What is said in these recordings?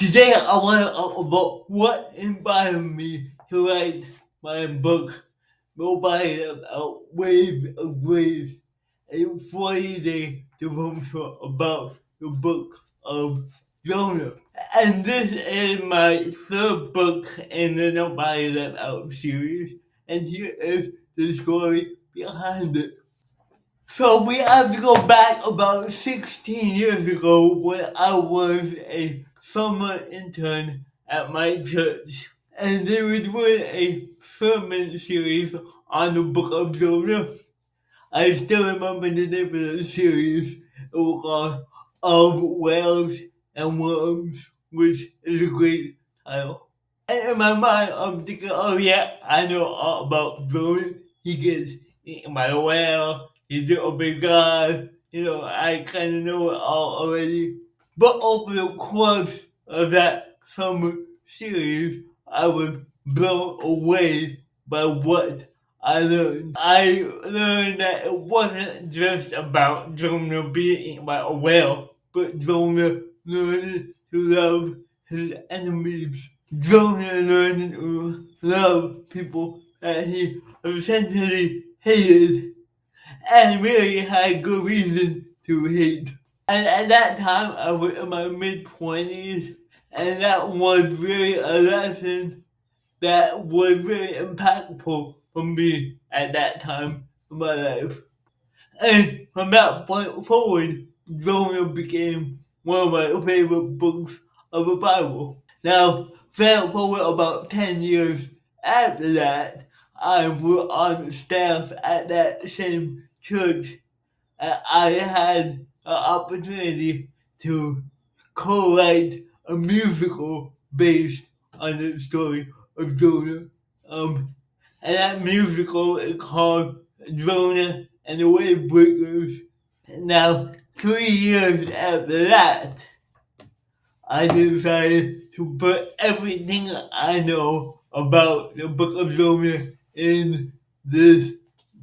Today I want to talk about what inspired me to write my book, Nobody About Wave of Grace, a 40-day devotional about the book of Jonah. And this is my third book in the Nobody Left Out series, and here is the story behind it. So we have to go back about 16 years ago when I was a summer intern at my church. And they were doing a sermon series on the book of Jonah. I still remember the name of the series. It was called Of Whales and Worms, which is a great title. And in my mind, I'm thinking, oh yeah, I know all about Jonah. He gets eaten by a whale. He's a big guy. I kind of know it all already. But over the course of that summer series, I was blown away by what I learned. I learned that it wasn't just about Jonah being eaten by a whale, but Jonah learning to love his enemies. Jonah learning to love people that he essentially hated and really had good reason to hate. And at that time, I was in my mid 20s, and that was really a lesson that was really impactful for me at that time in my life. And from that point forward, Jonah became one of my favorite books of the Bible. Now, fast forward about 10 years after that, I was on staff at that same church, and I had an opportunity to co-write a musical based on the story of Jonah. And that musical is called Jonah and the Wave Breakers. Now, 3 years after that, I decided to put everything I know about the book of Jonah in this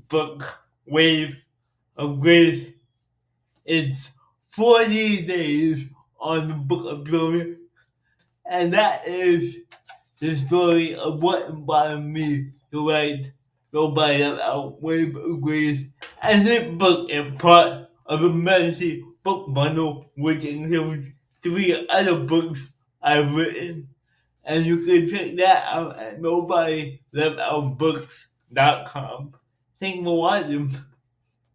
book, Wave of Grace. It's 40 days on the book of Jonah, and that is the story of what inspired me to write Nobody About Wave of Grace. And this book is part of a Mercy book bundle, which includes 3 other books I've written. And you can check that out at nobodyleftoutbooks.com. Thanks for watching.